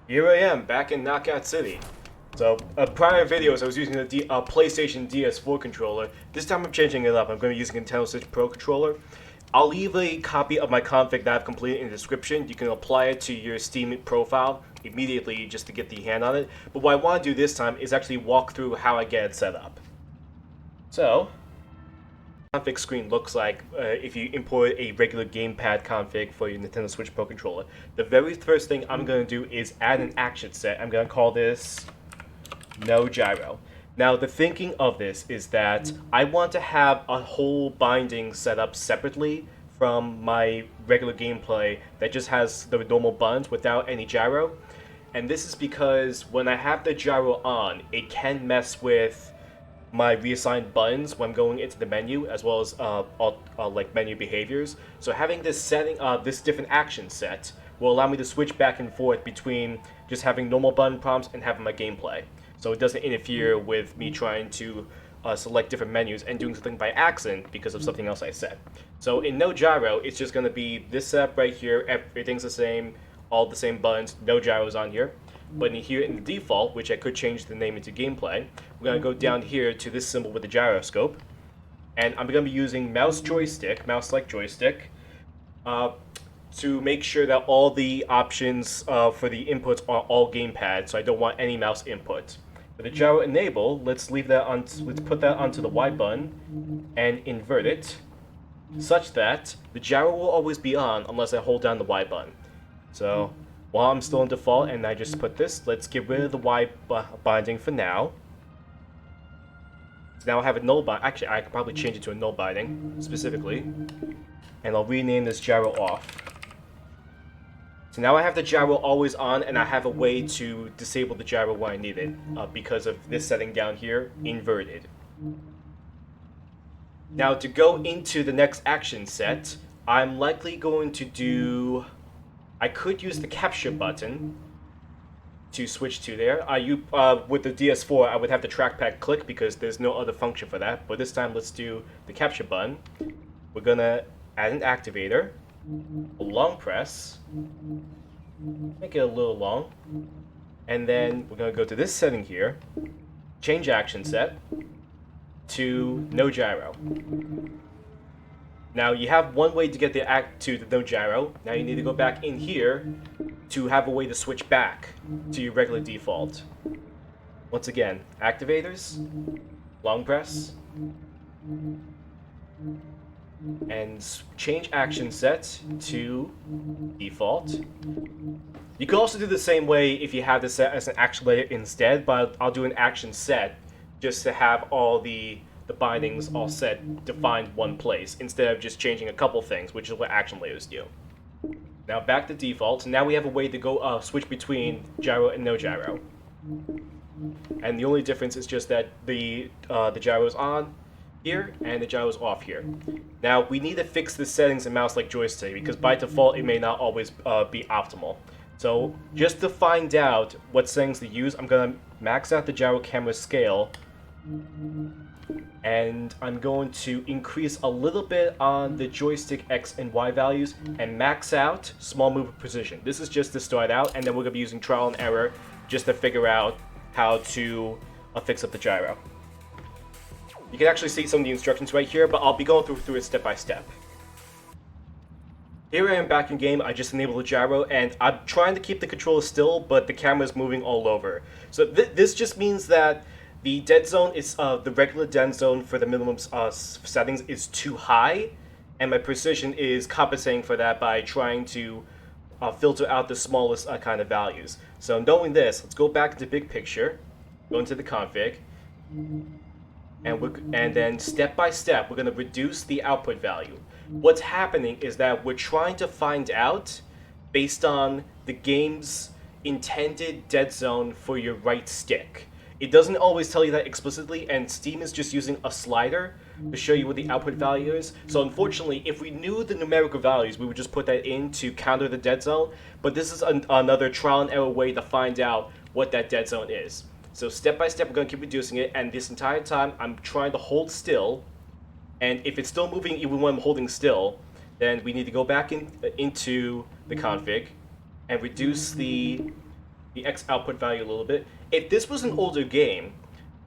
Here I am, back in Knockout City. So, prior videos I was using the PlayStation DS4 controller. This time I'm changing it up. I'm going to be using a Nintendo Switch Pro controller. I'll leave a copy of my config that I've completed in the description. You can apply it to your Steam profile immediately just to get the hand on it. But what I want to do this time is actually walk through how I get it set up. So, config screen looks like if you import a regular gamepad config for your Nintendo Switch Pro controller. The very first thing I'm going to do is add an action set. I'm going to call this No Gyro. Now, the thinking of this is that I want to have a whole binding set up separately from my regular gameplay that just has the normal buttons without any gyro. And this is because when I have the gyro on, it can mess with my reassigned buttons when I'm going into the menu, as well as like menu behaviors. So having this setting, this different action set, will allow me to switch back and forth between just having normal button prompts and having my gameplay. So it doesn't interfere with me trying to select different menus and doing something by accident because of something else I said. So in No Gyro, it's just going to be this setup right here. Everything's the same, all the same buttons, no gyros on here. But in here in the default, which I could change the name into gameplay, we're going to go down here to this symbol with the gyroscope. And I'm going to be using mouse like joystick, to make sure that all the options for the inputs are all gamepad, so I don't want any mouse input. For the gyro enable, let's leave that on. Let's put that onto the Y button and invert it, such that the gyro will always be on unless I hold down the Y button. So while I'm still in default and I just put this, let's get rid of the Y binding for now. So now I have a null binding. Actually, I could probably change it to a null binding specifically, and I'll rename this gyro off. So now I have the gyro always on, and I have a way to disable the gyro when I need it, because of this setting down here, inverted. Now to go into the next action set, I'm likely going to do... I could use the capture button to switch to there. With the DS4, I would have the trackpad click because there's no other function for that, but this time let's do the capture button. We're gonna add an activator, a long press, make it a little long, and then we're going to go to this setting here, change action set to no gyro. Now you have one way to get the no gyro. Now you need to go back in here to have a way to switch back to your regular default. Once again, activators, long press, and change action set to default. You can also do the same way if you have this set as an action layer instead, but I'll do an action set just to have all the bindings all set defined one place instead of just changing a couple things, which is what action layers do. Now back to default. Now we have a way to go switch between gyro and no gyro, and the only difference is just that the gyro is on here and the gyro is off here. Now we need to fix the settings in mouse like joystick because by default it may not always be optimal. So just to find out what settings to use, I'm going to max out the gyro camera scale, and I'm going to increase a little bit on the joystick X and Y values and max out small movement precision. This is just to start out, and then we're going to be using trial and error just to figure out how to fix up the gyro. You can actually see some of the instructions right here, but I'll be going through it step by step. Here I am back in game. I just enabled the gyro, and I'm trying to keep the controller still, but the camera is moving all over. So this just means that the dead zone is the regular dead zone for the minimum settings is too high, and my precision is compensating for that by trying to filter out the smallest kind of values. So knowing this, let's go back to big picture, go into the config. And then step by step, we're going to reduce the output value. What's happening is that we're trying to find out, based on the game's intended dead zone for your right stick. It doesn't always tell you that explicitly, and Steam is just using a slider to show you what the output value is. So unfortunately, if we knew the numerical values, we would just put that in to counter the dead zone. But this is another trial and error way to find out what that dead zone is. So step by step, we're going to keep reducing it, and this entire time, I'm trying to hold still. And if it's still moving even when I'm holding still, then we need to go back into the config and reduce the the X output value a little bit. If this was an older game,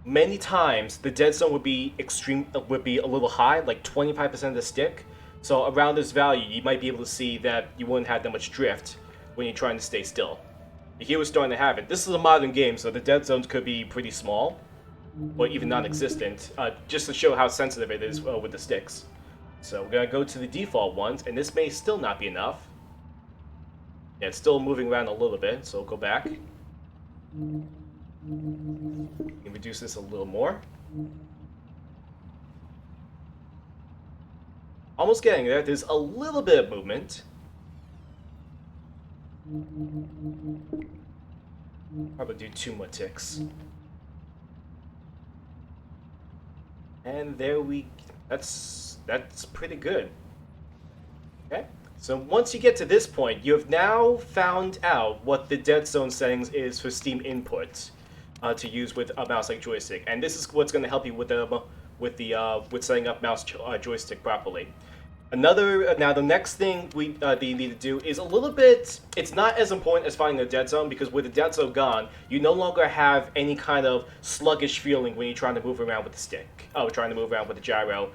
many times the dead zone would be a little high, like 25% of the stick. So around this value, you might be able to see that you wouldn't have that much drift when you're trying to stay still. Here we're starting to have it. This is a modern game, so the dead zones could be pretty small, or even non-existent, just to show how sensitive it is with the sticks. So we're gonna go to the default ones, and this may still not be enough. Yeah, it's still moving around a little bit, so we'll go back. And reduce this a little more. Almost getting there. There's a little bit of movement. Probably do 2 more ticks. And there that's pretty good. Okay? So once you get to this point, you have now found out what the dead zone settings is for Steam input to use with a mouse like Joystick, and this is what's going to help you with setting up mouse joystick properly. Now the next thing that you need to do is a little bit. It's not as important as finding the dead zone, because with the dead zone gone, you no longer have any kind of sluggish feeling when you're trying to move around with the stick. Trying to move around with the gyro.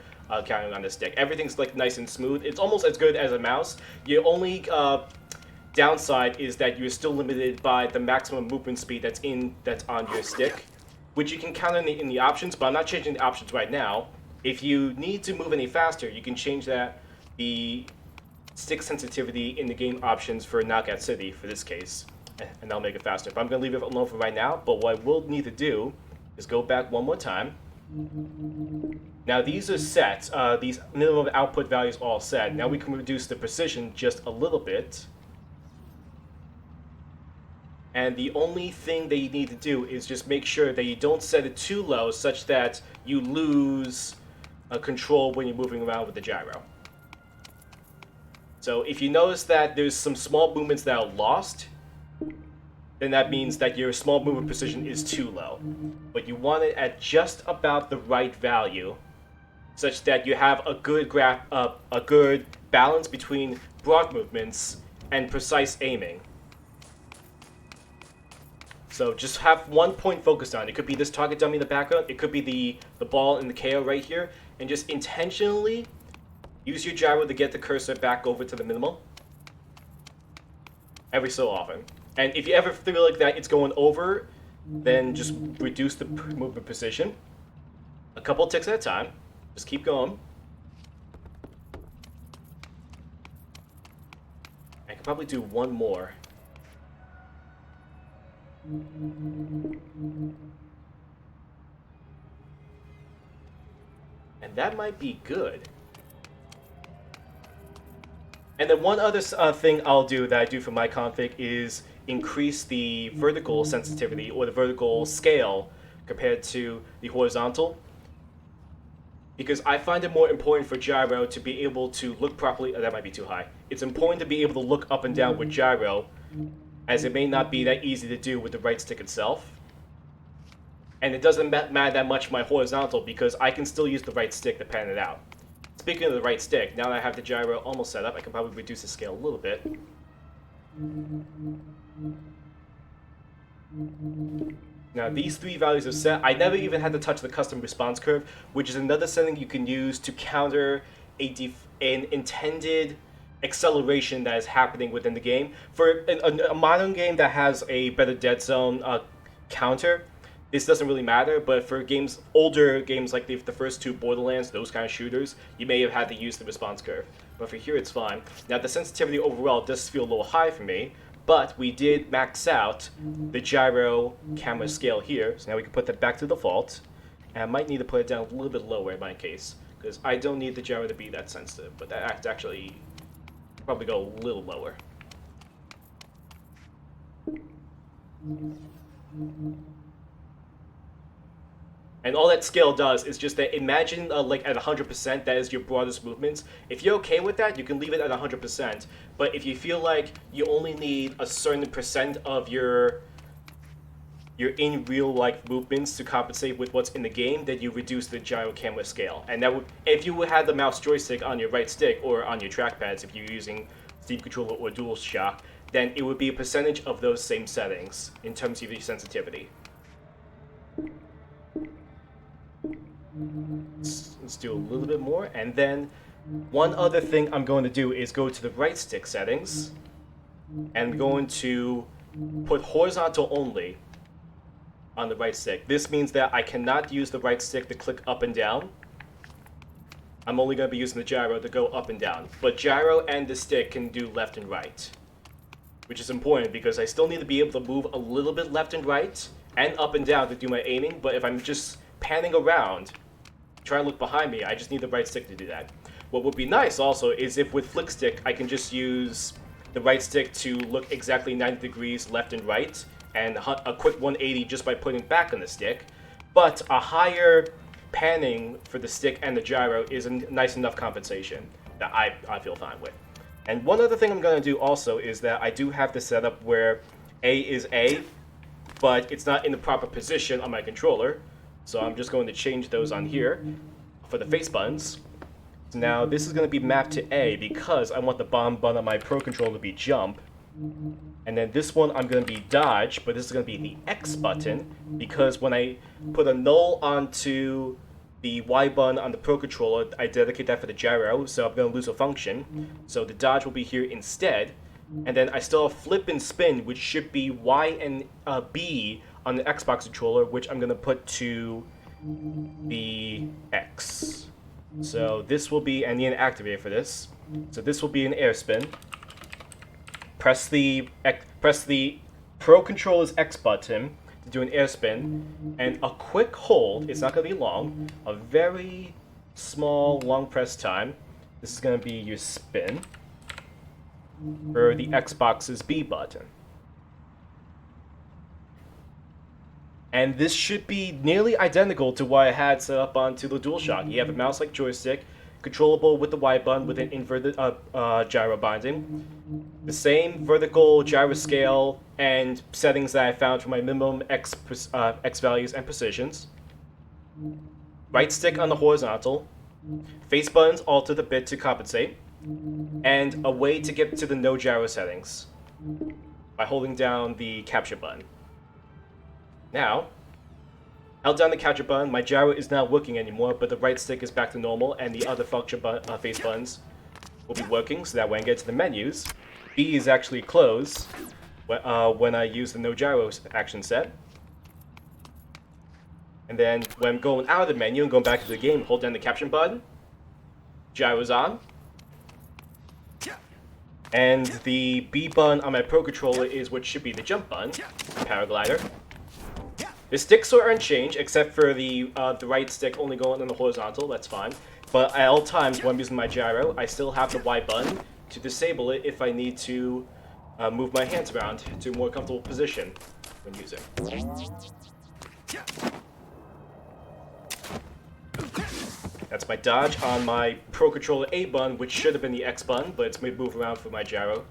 Counting on the stick. Everything's like nice and smooth. It's almost as good as a mouse. Your only downside is that you're still limited by the maximum movement speed that's on your stick, which you can count in the options, but I'm not changing the options right now. If you need to move any faster, you can change the stick sensitivity in the game options for Knockout City for this case, and that'll make it faster. But I'm going to leave it alone for right now, but what I will need to do is go back one more time. Now these are set, these minimum output values are all set. Now we can reduce the precision just a little bit. And the only thing that you need to do is just make sure that you don't set it too low such that you lose control when you're moving around with the gyro. So if you notice that there's some small movements that are lost, then that means that your small movement precision is too low. But you want it at just about the right value, such that you have a good balance between broad movements and precise aiming. So just have one point focused on. It could be this target dummy in the background, it could be the ball in the KO right here, and just intentionally use your gyro to get the cursor back over to the minimal every so often. And if you ever feel like that it's going over, then just reduce the movement precision. A couple ticks at a time. Just keep going. I could probably do one more. And that might be good. And then one other thing I'll do that I do for my config is increase the vertical sensitivity or the vertical scale compared to the horizontal. Because I find it more important for gyro to be able to look properly. Oh, that might be too high. It's important to be able to look up and down with gyro, as it may not be that easy to do with the right stick itself. And it doesn't matter that much my horizontal, because I can still use the right stick to pan it out. Speaking of the right stick, now that I have the gyro almost set up, I can probably reduce the scale a little bit. Now these 3 values are set. I never even had to touch the custom response curve, which is another setting you can use to counter an intended acceleration that is happening within the game. For a modern game that has a better dead zone counter, this doesn't really matter, but for older games like the first 2 Borderlands, those kind of shooters, you may have had to use the response curve. But for here, it's fine. Now, the sensitivity overall does feel a little high for me, but we did max out the gyro camera scale here, so now we can put that back to default. And I might need to put it down a little bit lower in my case, because I don't need the gyro to be that sensitive, but that actually probably go a little lower. And all that scale does is just that, imagine like at 100%, that is your broadest movements. If you're okay with that, you can leave it at 100%. But if you feel like you only need a certain percent of your in real life movements to compensate with what's in the game, then you reduce the gyro camera scale. And that would, if you had the mouse joystick on your right stick or on your trackpads, if you're using Steam controller or DualShock, then it would be a percentage of those same settings in terms of your sensitivity. Let's do a little bit more, and then one other thing I'm going to do is go to the right stick settings, and I'm going to put horizontal only on the right stick. This means that I cannot use the right stick to click up and down. I'm only going to be using the gyro to go up and down. But gyro and the stick can do left and right, which is important because I still need to be able to move a little bit left and right and up and down to do my aiming. But if I'm just panning around, trying to look behind me, I just need the right stick to do that. What would be nice also is if with flick stick, I can just use the right stick to look exactly 90 degrees left and right, and a quick 180 just by putting it back on the stick. But a higher panning for the stick and the gyro is a nice enough compensation that I feel fine with. And one other thing I'm going to do also is that I do have this setup where A is A, but it's not in the proper position on my controller. So I'm just going to change those on here for the face buttons. So now this is going to be mapped to A because I want the bomb button on my Pro Controller to be jump. And then this one I'm going to be dodge, but this is going to be the X button because when I put a null onto the Y button on the Pro Controller, I dedicate that for the gyro, so I'm going to lose a function. So the dodge will be here instead. And then I still have flip and spin, which should be Y and B on the Xbox controller, which I'm going to put to the X. So this will be, I need an activator for this. So this will be an air spin. Press the Pro Controller's X button to do an air spin, and a quick hold. It's not going to be long. A very small long press time. This is going to be your spin for the Xbox's B button. And this should be nearly identical to what I had set up onto the DualShock. You have a mouse-like joystick, controllable with the Y button with an inverted gyro binding. The same vertical gyro scale and settings that I found for my minimum X values and precisions. Right stick on the horizontal. Face buttons altered a bit to compensate. And a way to get to the no gyro settings by holding down the capture button. Now, held down the capture button, my gyro is not working anymore, but the right stick is back to normal, and the other function face buttons will be working, so that when I get to the menus, B is actually closed when I use the no gyro action set. And then when I'm going out of the menu and going back to the game, hold down the capture button, gyro's on. And the B button on my Pro Controller is what should be the jump button, paraglider. The sticks are unchanged, except for the right stick only going on the horizontal, that's fine. But at all times when I'm using my gyro, I still have the Y button to disable it if I need to move my hands around to a more comfortable position when using. That's my dodge on my Pro Controller A button, which should have been the X button, but it's made move around for my gyro.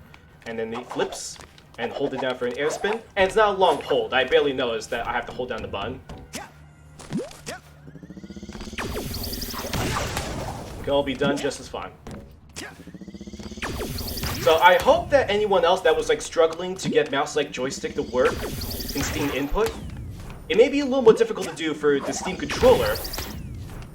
And then the flips, and hold it down for an air spin. And it's not a long hold. I barely noticed that I have to hold down the button. It can all be done just as fine. So I hope that anyone else that was like struggling to get mouse-like joystick to work in Steam Input, it may be a little more difficult to do for the Steam controller,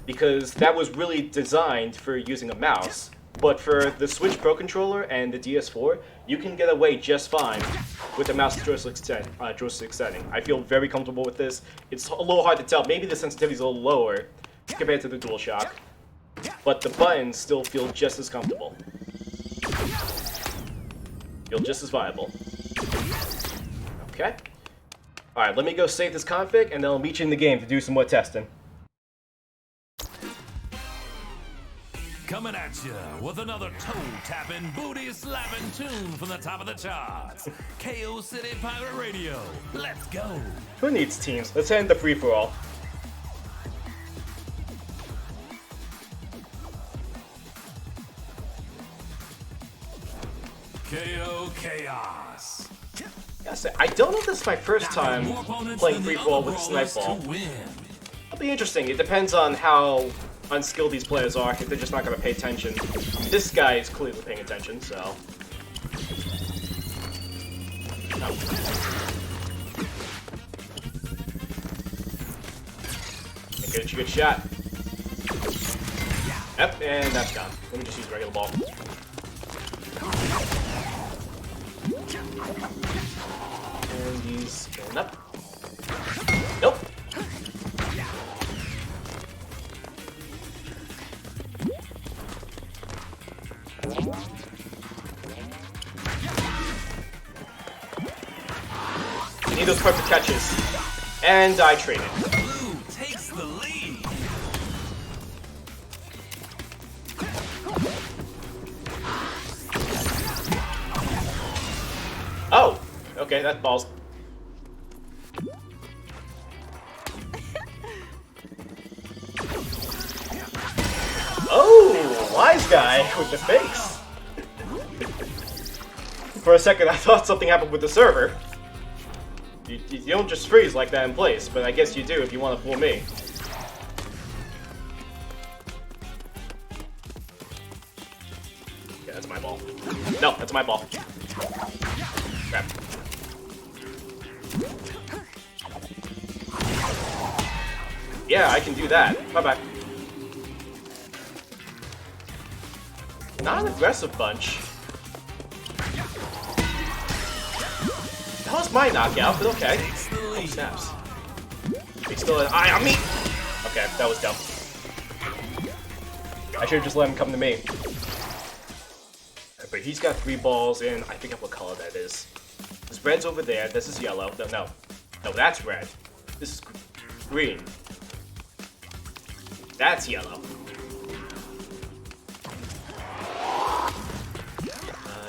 because that was really designed for using a mouse. But for the Switch Pro Controller and the DS4, you can get away just fine with the mouse joystick setting. I feel very comfortable with this. It's a little hard to tell. Maybe the sensitivity is a little lower compared to the DualShock, but the buttons still feel just as comfortable. Feel just as viable. Okay. Alright, let me go save this config, and then I'll meet you in the game to do some more testing. Coming at you with another toe-tapping, booty-slapping tune from the top of the charts. KO City Pirate Radio. Let's go. Who needs teams? Let's end the free-for-all. KO Chaos. I don't know if this is my first time playing free-for-all with Snipeball. It'll be interesting. It depends on how unskilled these players are, if they're just not going to pay attention. This guy is clearly paying attention, so... Get a good shot. Yep, and that's gone. Let me just use a regular ball. And he's going up. Nope. I need those perfect catches. And I traded. Blue takes the lead. Oh! Okay, that ball's... Oh! Wise guy with the fakes! For a second, I thought something happened with the server. You don't just freeze like that in place, but I guess you do if you want to fool me. Yeah, that's my ball. No, that's my ball. Crap. Yeah, I can do that. Bye-bye. Not an aggressive bunch. That was my knockout, but okay. Oh, snaps. He's still an eye on me! Okay, that was dumb. I should have just let him come to me. But he's got 3 balls in, I forget what color that is. This red's over there, this is yellow. No, that's red. This is green. That's yellow.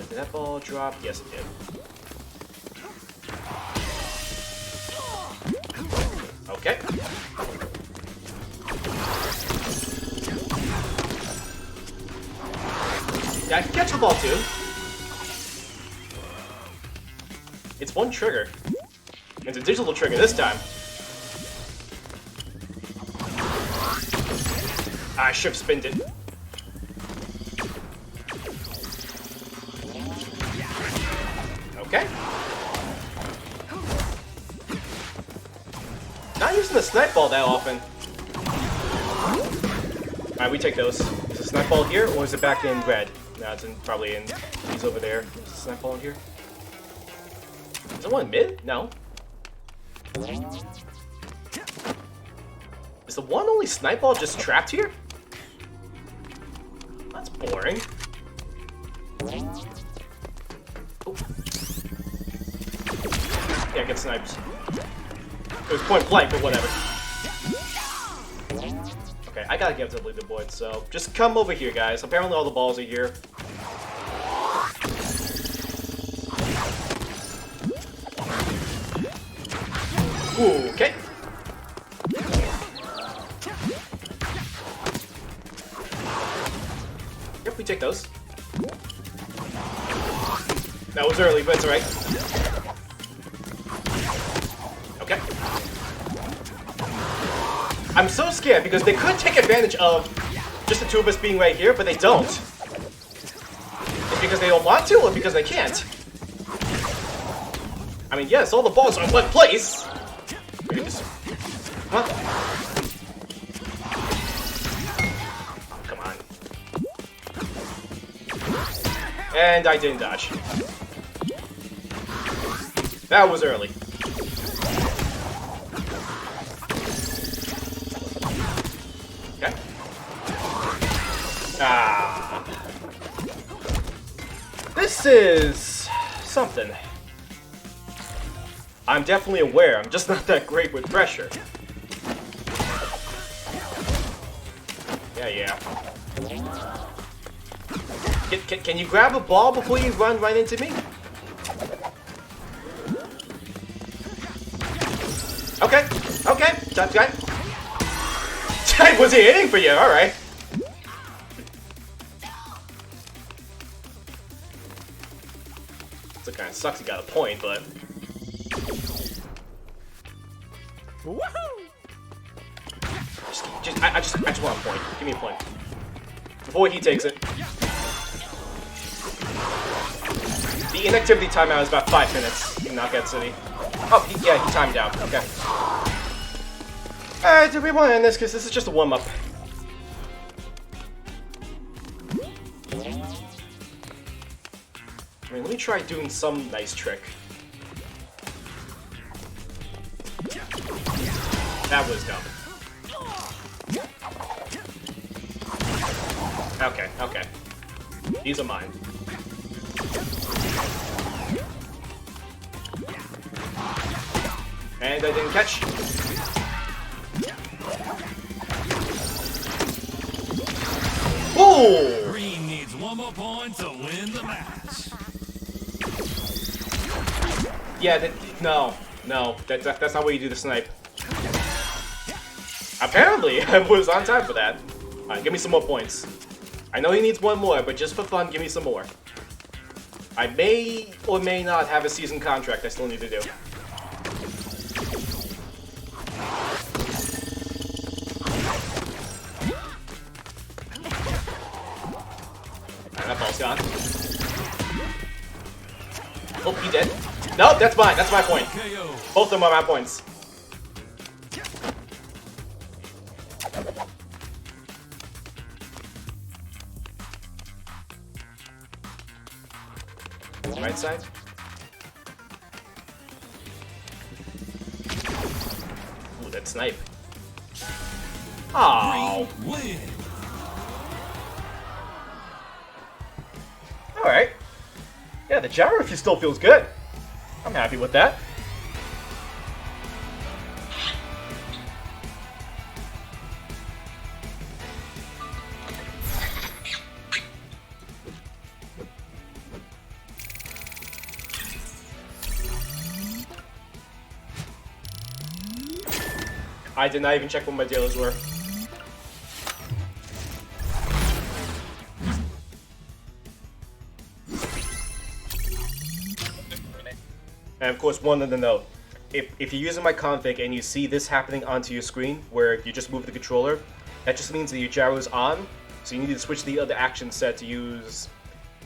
Did that ball drop? Yes, it did. Okay. Yeah, I can catch the ball too. It's one trigger. It's a digital trigger this time. I should have spinned it. Okay. Not using the snipe ball that often. Alright, we take those. Is the snipe ball here, or is it back in red? No, it's probably in. He's over there. Is the snipe ball in here? Is there one in mid? No. Is the one only snipe ball just trapped here? That's boring. Oh. Yeah, get sniped. It was point blank, but whatever. Okay, I gotta get to the leaderboard, so just come over here, guys. Apparently all the balls are here. Ooh, okay. Yep, we take those. That was early, but it's alright. Okay. I'm so scared because they could take advantage of just the two of us being right here, but they don't. It's because they don't want to or because they can't? I mean, yes, all the balls are in one place. What? Oh, come on. And I didn't dodge. That was early. Okay. Ah. This is something. I'm definitely aware, I'm just not that great with pressure. Yeah. Can you grab a ball before you run right into me? Okay. Time. Was he hitting for you? Alright. So it kinda sucks he got a point, but... I just want a point. Give me a point. Before he takes it. The inactivity timeout is about 5 minutes in Knockout City. Oh, yeah, he timed out. Okay. Alright, do we want to end this? Because this is just a warm-up. I mean, let me try doing some nice trick. That was dumb. Okay, okay. These are mine. And I didn't catch. Ooh! Green needs one more point to win the match. Yeah, no, that's not what you do to snipe. Apparently, I was on time for that. Alright, give me some more points. I know he needs one more, but just for fun, give me some more. I may or may not have a season contract I still need to do. Alright, that ball's gone. Oh, he dead. Nope, that's mine. That's my point. Both of them are my points. Right side. Ooh, that snipe. Oh. Alright. Yeah, the gyro still feels good. I'm happy with that. I did not even check what my dealers were. And of course, one other note. If you're using my config and you see this happening onto your screen, where you just move the controller, that just means that your gyro is on, so you need to switch the other action set to use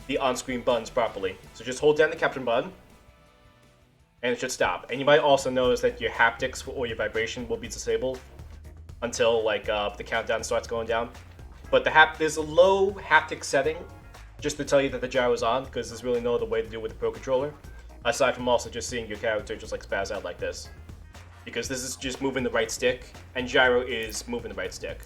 the on-screen buttons properly. So just hold down the captain button, and it should stop. And you might also notice that your haptics or your vibration will be disabled until like the countdown starts going down. But there's a low haptic setting just to tell you that the gyro is on, because there's really no other way to do it with the Pro Controller. Aside from also just seeing your character just like spaz out like this. Because this is just moving the right stick, and gyro is moving the right stick.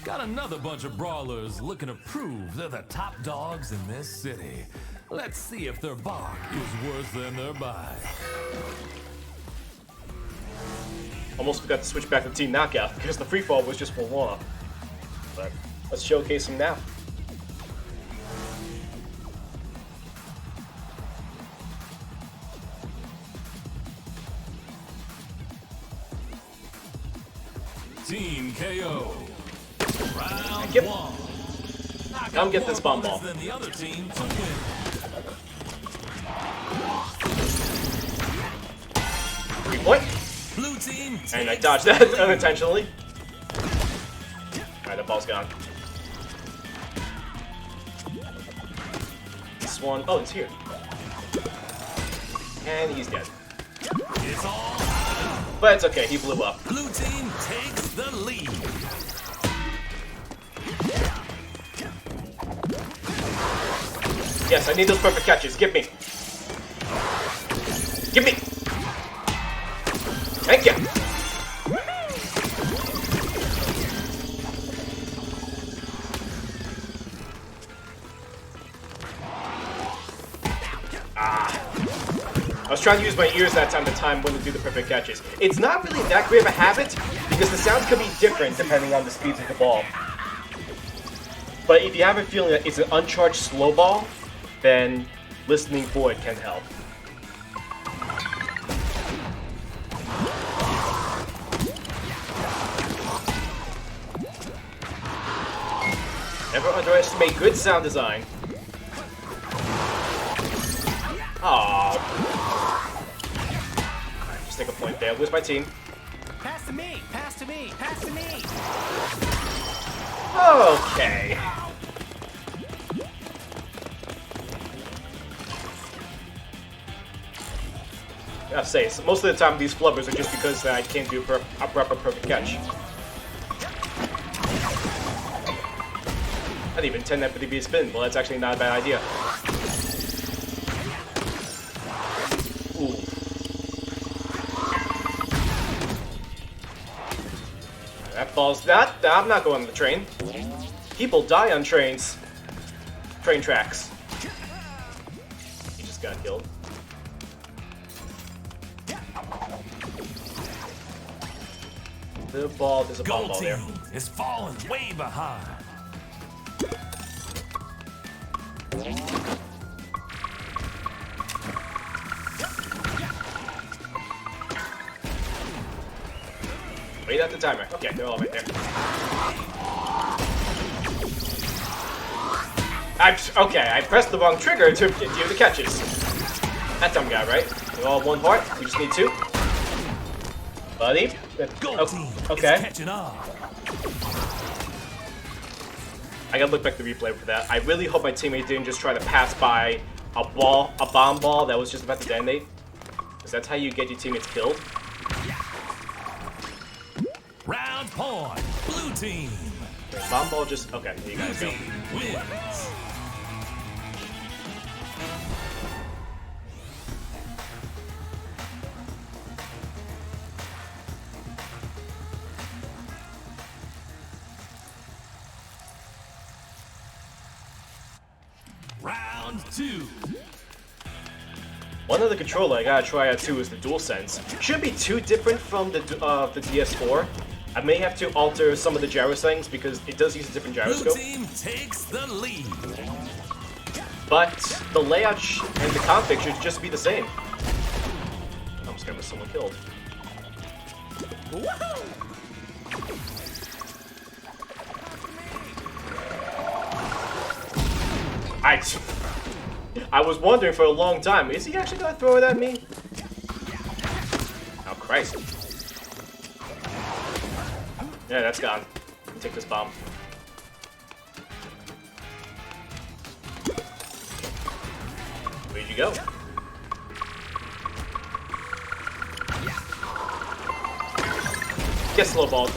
Got another bunch of brawlers looking to prove they're the top dogs in this city. Let's see if their bark is worse than their bite. Almost forgot to switch back to Team Knockout because the free fall was just for warm-up. But let's showcase him now. Team KO. Round Yep. one. Come get this bomb ball. Than the other team to win. What? Blue team And I dodged that unintentionally. Alright, the ball's gone. This one, oh, it's here. And he's dead. It's all. But it's okay, he blew up. Blue team takes the lead. Yes, I need those perfect catches. Give me. Give me. Thank you. I was trying to use my ears that time when to do the perfect catches. It's not really that great of a habit because the sounds can be different depending on the speeds of the ball. But if you have a feeling that it's an uncharged slow ball, then listening for it can help. Never underestimate good sound design. Aww. Just take a point there. Where's my team? Pass to me! Pass to me! Pass to me! Okay. I have to say, so most of the time these flubbers are just because I can't do a proper perfect catch. I didn't even intend that for to be a spin. Well, that's actually not a bad idea. Ooh. That falls. I'm not going on the train. People die on trains. Train tracks. He just got killed. The ball, there's a bomb ball there. Is falling way behind. Wait at the timer. Okay, they're all right there. I pressed the wrong trigger to do the catches. That dumb guy, right? They're all one heart. We just need two. Buddy. Okay. Catching up. I gotta look back the replay for that. I really hope my teammate didn't just try to pass by a bomb ball that was just about to detonate. Because that's how you get your teammates killed. Round point. Blue team. Bomb ball just... Okay, there you guys go. Wins. Round two. One other controller I gotta try out too is the DualSense. Shouldn't be too different from the DS4. I may have to alter some of the gyro settings because it does use a different Blue gyroscope. team takes the lead. But the layout and the config should just be the same. I'm scared of someone killed. I was wondering for a long time, is he actually gonna throw it at me? Oh Christ. Yeah, that's gone. Take this bomb. Where'd you go? Get slowballed.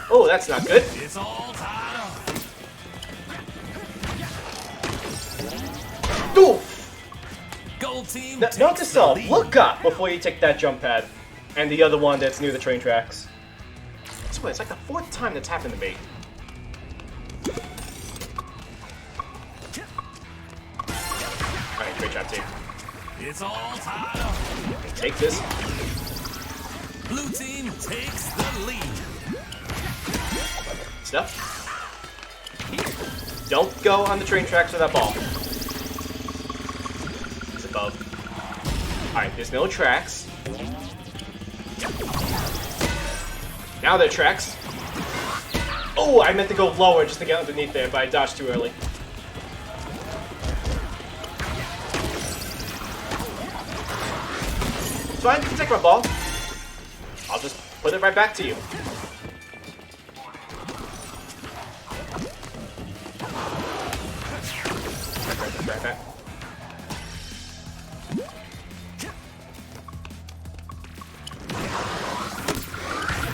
Oh, that's not good. It's all tied up. Ooh! Gold team Note takes to the self, lead. look up before you take that jump pad. And the other one that's near the train tracks. I swear, it's like the 4th time that's happened to me. Alright, great job, team. It's all tied up. Take this. Blue team takes the lead. Stuff. Don't go on the train tracks with that ball. It's above. Alright, there's no tracks. Now there are tracks. Oh, I meant to go lower just to get underneath there, but I dodged too early. It's fine, you can take my ball. I'll just put it right back to you. Right back.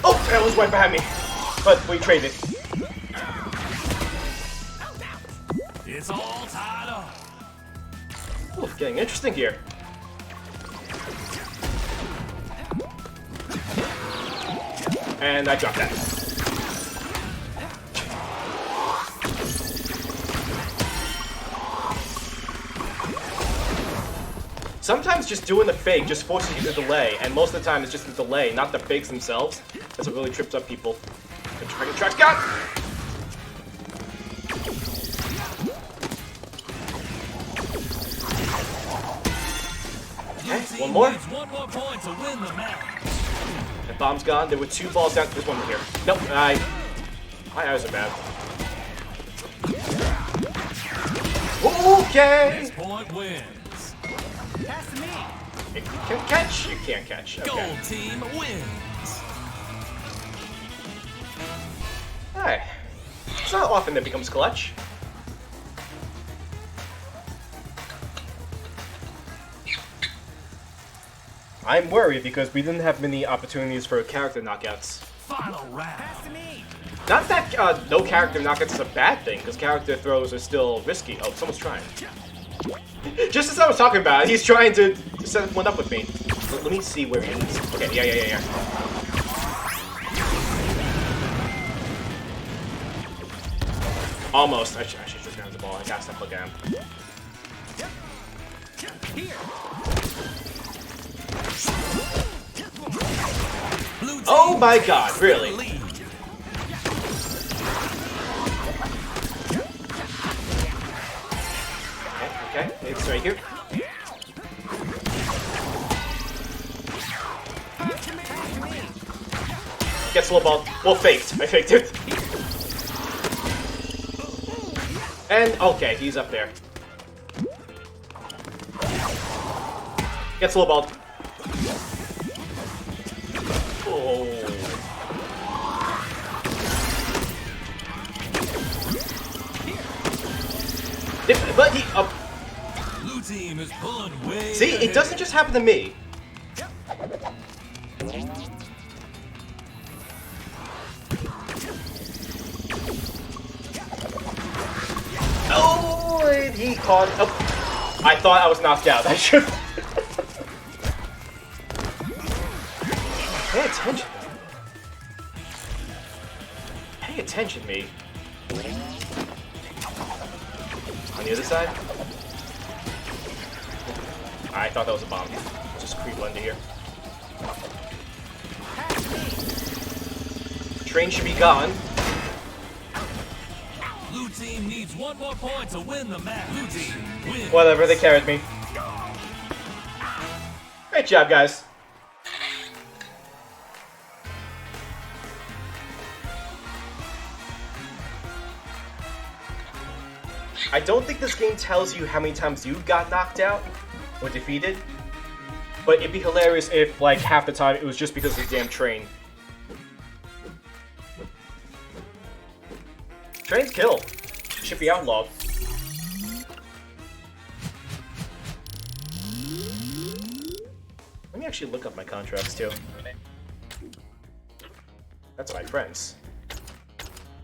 Oh, that was right behind me. But we traded. It's all tied up. Ooh, getting interesting here. And I dropped that. Sometimes just doing the fake just forces you to delay, and most of the time it's just the delay, not the fakes themselves. That's what really trips up people. The train tracks got! Okay, one more. Needs one more point to win the match. That bomb's gone. There were 2 balls down. There's one here. Nope, my eyes are bad. Okay! This point wins. Pass to me! You can catch. You can't catch. Okay. Gold team wins. Alright. It's not often that becomes clutch. I'm worried because we didn't have many opportunities for character knockouts. Final round. Pass to me. Not that no character knockouts is a bad thing, because character throws are still risky. Oh, someone's trying. Just as I was talking about it, he's trying to set one up with me. Let me see where he is. Okay, yeah. Almost. I should just grab the ball. I gotta stop looking at him. Here. Oh my god, really? Lead. Okay, it's right here. Gets a little ball. Well, faked. I faked it. And, okay, he's up there. Gets a little ball. Oh. But he... Blue team is pulling way see, it doesn't just happen to me. Oh, and he caught... Oh, I thought I was knocked out. I should... Pay attention. Pay attention, me. On the other side? I thought that was a bomb. Just creep under here. Train should be gone. Blue team needs one more point to win the match. Blue team wins. Whatever, they carried me. Great job, guys. I don't think this game tells you how many times you got knocked out or defeated, but it'd be hilarious if, like, half the time it was just because of the damn train. Trains kill. Should be outlawed. Let me actually look up my contracts, too. That's my friends.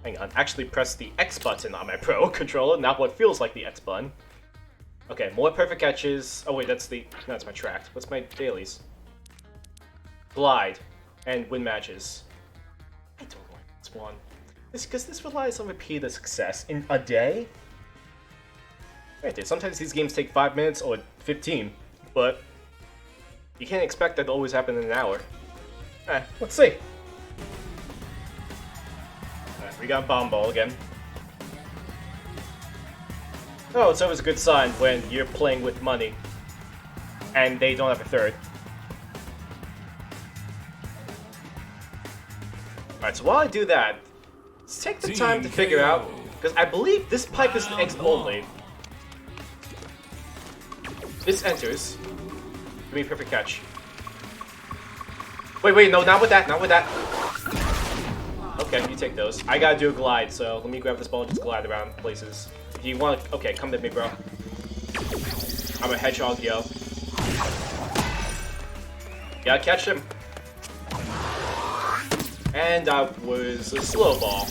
Hang on, actually press the X button on my Pro controller, not what feels like the X button. Okay, more perfect catches. Oh wait, that's my tracked. What's my dailies? Glide and win matches. I don't know what's one. Because this relies on repeated success in a day. Right, sometimes these games take 5 minutes or 15, but you can't expect that to always happen in an hour. Let's see. We got bomb ball again. Oh, it's always a good sign when you're playing with money and they don't have a third. Alright, so while I do that, let's take the time to figure out, because I believe this pipe is an exit only. This enters. Give me a perfect catch. Wait, no, not with that, not with that. Okay, you take those. I gotta do a glide, so let me grab this ball and just glide around places. If you want to... Okay, come to me, bro. I'm a hedgehog, yo. Gotta catch him. And I was a slow ball.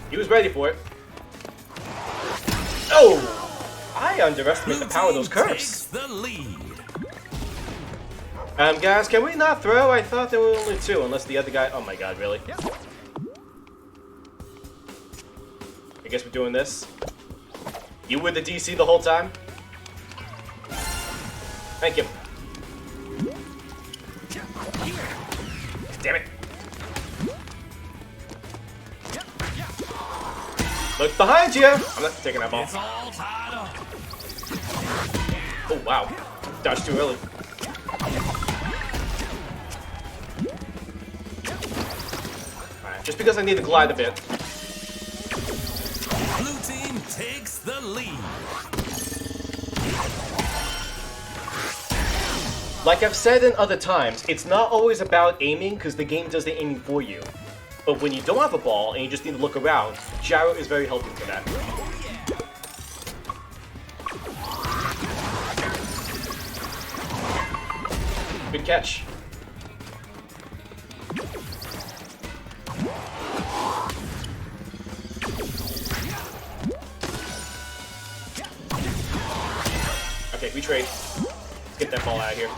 He was ready for it. Oh! I underestimate the power of those curves. The lead. Guys, can we not throw? I thought there were only 2, unless the other guy... Oh my god, really? I guess we're doing this. You were the DC the whole time? Thank you. Damn it. Look behind you! I'm not taking that ball. It's all tied up. Oh, wow. Dodged too early. Alright, just because I need to glide a bit. Blue team takes the lead. Like I've said in other times, it's not always about aiming because the game does the aiming for you. But when you don't have a ball and you just need to look around, gyro is very helpful for that. Good catch. Okay, we trade. Let's get that ball out of here.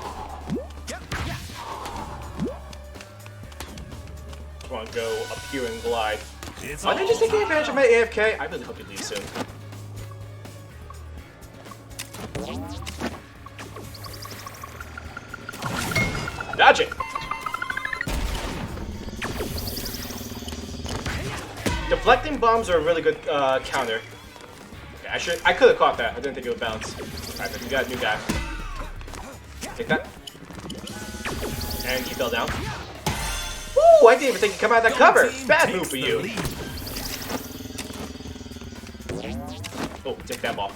Just want to go up here and glide. Are they just taking advantage of my AFK? I really hope you leave soon. Dodge it! Deflecting bombs are a really good counter. Okay, I could have caught that. I didn't think it would bounce. Alright, but we got a new guy. Take that. And he fell down. Woo! I didn't even think he'd come out of that cover! Bad move for you! Oh, take that ball.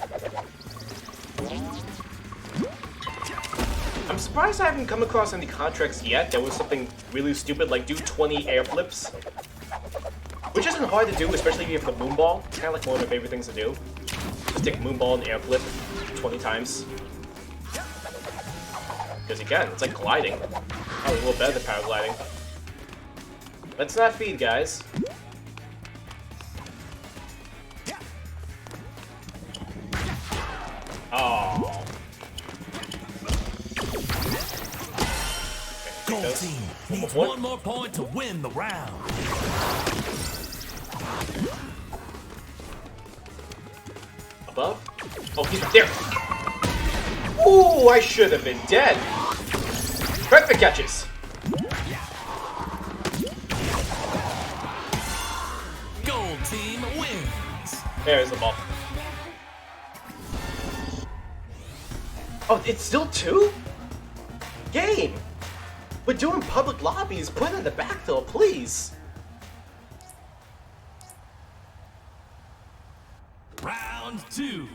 I'm surprised I haven't come across any contracts yet that was something really stupid like do 20 air flips. Which isn't hard to do, especially if you have the moonball. It's kind of like one of my favorite things to do. Just take moonball and air flip 20 times. Because again, it's like gliding. Probably a little better than paragliding. Let's not feed, guys. Oh. Gold team needs one more point to win the round. Above? Oh, he's right there. Ooh, I should have been dead. Perfect catches. Gold team wins. There's the ball. Oh, it's still 2? Game! We're doing public lobbies. Put it in the back though, please. Round 2.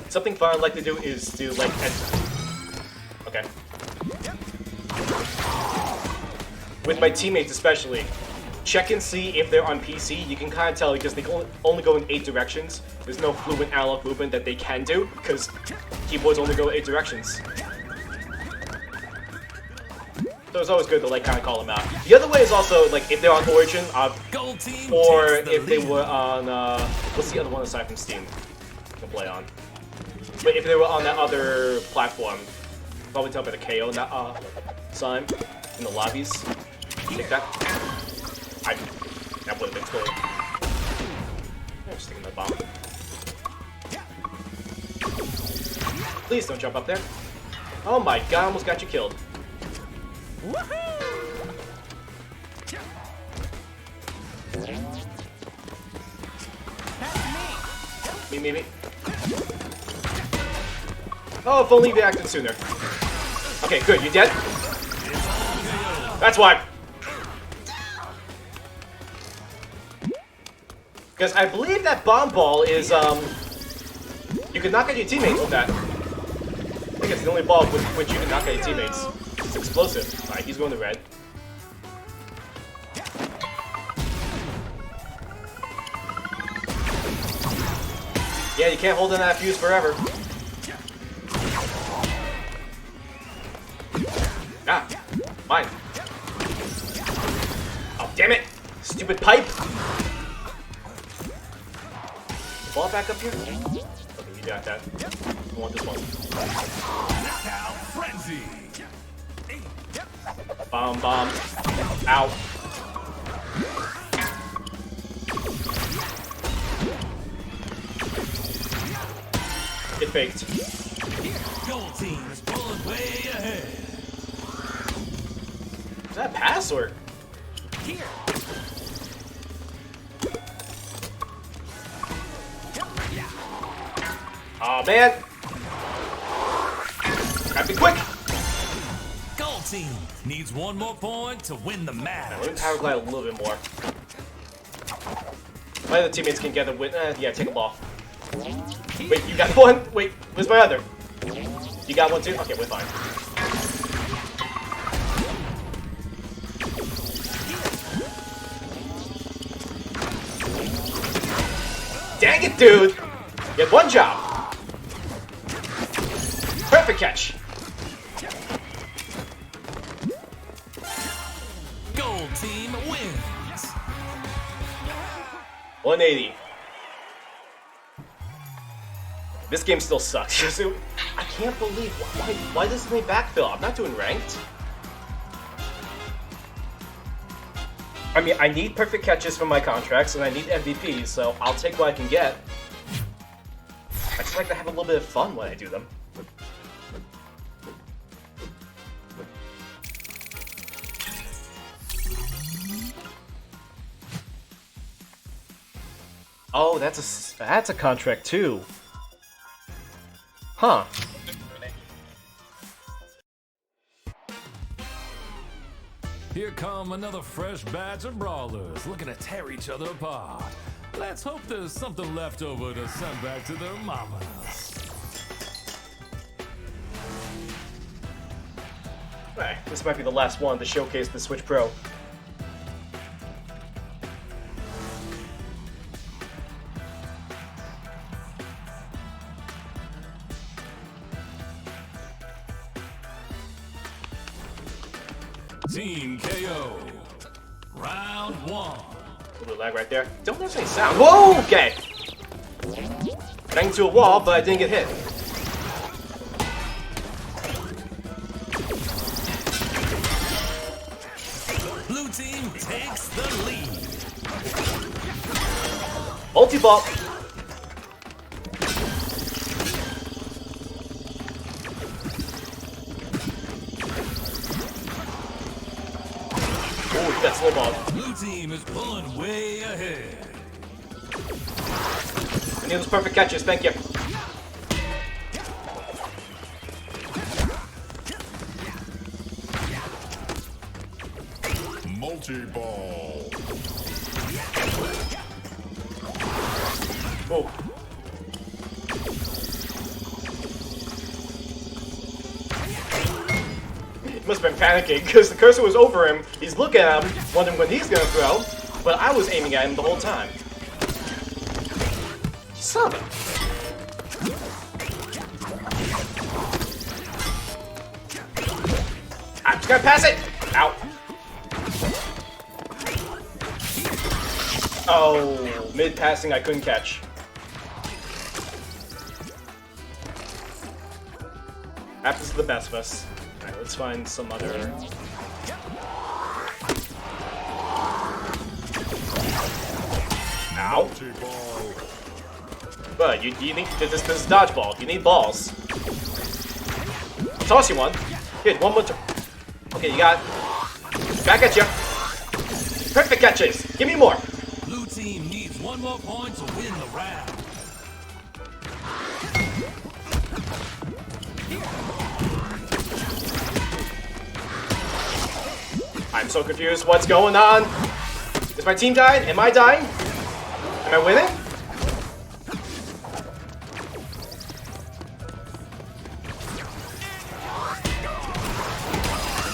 Something fun I'd like to do is to like okay. With my teammates especially, check and see if they're on PC. You can kind of tell because they only go in 8 directions. There's no fluent analog movement that they can do because keyboards only go 8 directions. So it's always good to like kind of call them out. The other way is also like if they're on Origin, or if they were on what's the other one aside from Steam to play on. But if they were on that other platform, probably tell by the KO in that sign in the lobbies. Take that. That would have been cool. I'm just taking my bomb. Please don't jump up there. Oh my god, I almost got you killed. Me. Oh, if only you acted sooner. Okay, good. You dead? That's why. Because I believe that bomb ball is, you can knock out your teammates with that. I think it's the only ball with which you can knock out your teammates. It's explosive. Alright, he's going to red. Yeah, you can't hold in that fuse forever. Ah, mine. Oh, damn it! Stupid pipe! Ball back up here? Okay, you got that. I want this one. Knockout frenzy. Bomb. Ow. It faked. Gold team is pulling way ahead. Is that a pass or? Here. Oh man! Gotta be quick! Gold team needs one more point to win the match. Let me power glide a little bit more. My other teammates can get a win. Yeah, take them off. Wait, you got one? Wait, where's my other? You got one too? Okay, we're fine. Dang it, dude! You had one job. Perfect catch. Gold team wins. 180. This game still sucks. I can't believe why doesn't it backfill? I'm not doing ranked. I mean, I need perfect catches for my contracts, and I need MVPs, so I'll take what I can get. I just like to have a little bit of fun when I do them. Oh, that's a contract too. Huh. Here come another fresh batch of brawlers looking to tear each other apart. Let's hope there's something left over to send back to their mamas. Alright, this might be the last one to showcase the Switch Pro. Team KO. Round 1. A little lag right there. Don't notice any sound. Whoa! Okay. Banged into a wall, but I didn't get hit. Blue team takes the lead. Multi-ball. Ooh, that's slow ball. Blue team is pulling way ahead. I need those perfect catches, thank you. Multi-ball. Oh. He must have been panicking because the cursor was over him. He's looking at him, wondering when he's gonna throw, but I was aiming at him the whole time. Son of a... I'm just gonna pass it! Ow. Oh, mid-passing I couldn't catch. Happens to the best of us. Alright, let's find some other... Ow. But you need... This is dodgeball. You need balls. Toss you one. Here, one more... Okay, you got it. Back at you. Perfect catches. Give me more. Blue team needs one more point to win the round. I'm so confused. What's going on? Is my team dying? Am I dying? Am I winning?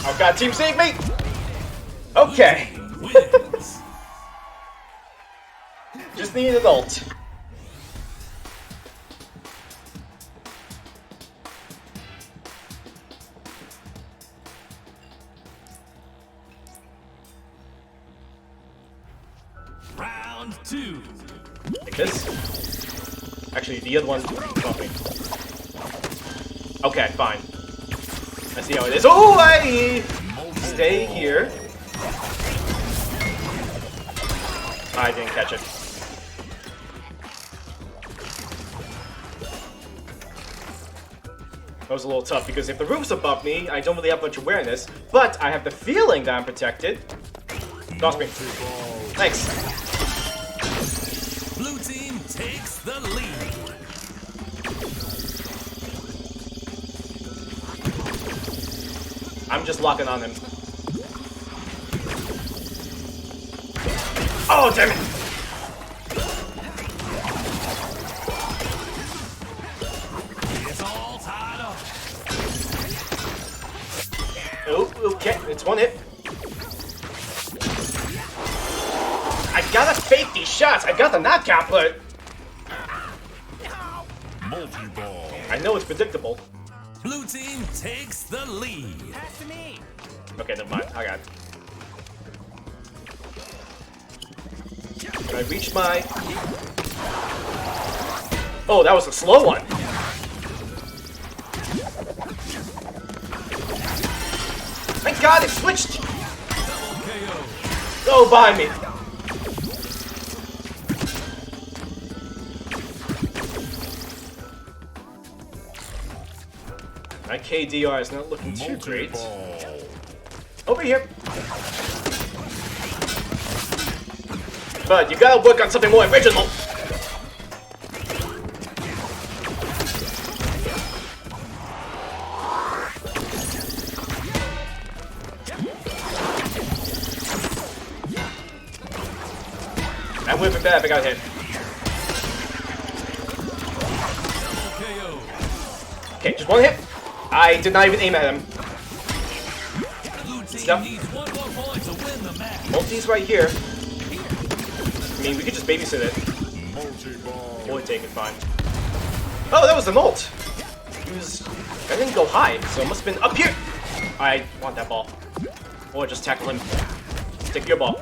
Oh god, team save me! Okay. Wins. Just need an ult. Round 2. Like this? Actually, the other one's bumping. Okay, fine. I see how it is. Oh, I stay here. I didn't catch it. That was a little tough because if the roof's above me, I don't really have much awareness, but I have the feeling that I'm protected. Toss me. Thanks. Blue team takes the lead. I'm just locking on him. Oh, damn it! Okay, it's one hit. I gotta fake these shots. I got the knockout, but Multi-ball. I know it's predictable. Blue team takes the lead. Pass to me. Okay, never mind. I got it. I reached my... Oh, that was a slow one. Thank God it switched. KO. Go by me. My KDR is not looking too great. Multi-ball. Over here. But you gotta work on something more original. That would have been bad if I got hit. KO. Okay, just one hit. I did not even aim at him. Blue team Yep. needs one more point to win the match. Multi's right here. I mean, we could just babysit it. Multi-ball. Or take it fine. Oh, that was the molt. He was... I didn't go high, so it must have been up here. I want that ball. Or just tackle him. Take your ball.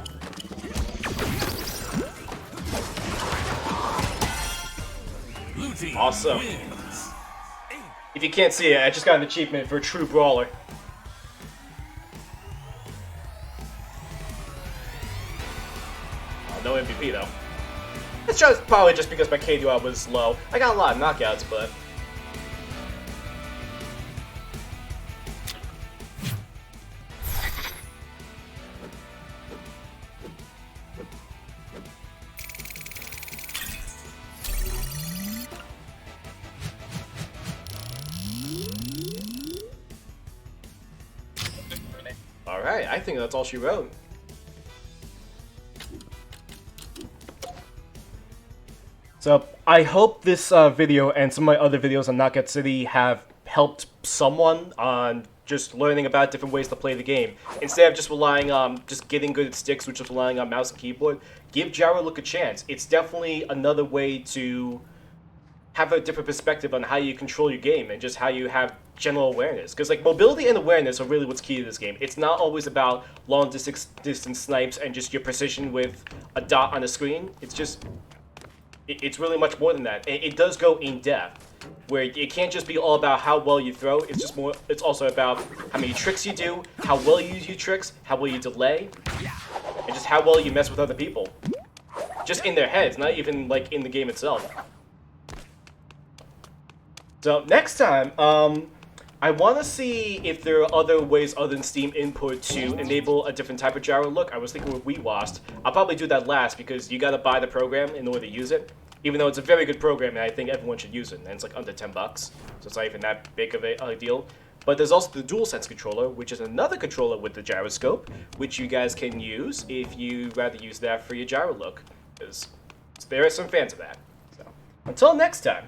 Blue team Awesome. wins. If you can't see it, I just got an achievement for a true brawler. Oh, no MVP though. It's just probably just because my KDR was low. I got a lot of knockouts, but... Alright, I think that's all she wrote. So, I hope this video and some of my other videos on Knockout City have helped someone on just learning about different ways to play the game. Instead of just relying on just getting good at sticks, which is relying on mouse and keyboard, give Gyro Look a chance. It's definitely another way to have a different perspective on how you control your game and just how you have general awareness. Because like mobility and awareness are really what's key to this game. It's not always about long distance snipes and just your precision with a dot on a screen. It's just, it's really much more than that. It does go in depth, where it can't just be all about how well you throw. It's just more. It's also about how many tricks you do, how well you use your tricks, how well you delay, and just how well you mess with other people. Just in their heads, not even like in the game itself. So next time, I want to see if there are other ways other than Steam input to enable a different type of Gyro Look. I was thinking with WeWast. I'll probably do that last because you got to buy the program in order to use it. Even though it's a very good program and I think everyone should use it, and it's like under $10, so it's not even that big of a deal. But there's also the DualSense controller, which is another controller with the gyroscope, which you guys can use if you rather use that for your Gyro Look, because there are some fans of that. So until next time.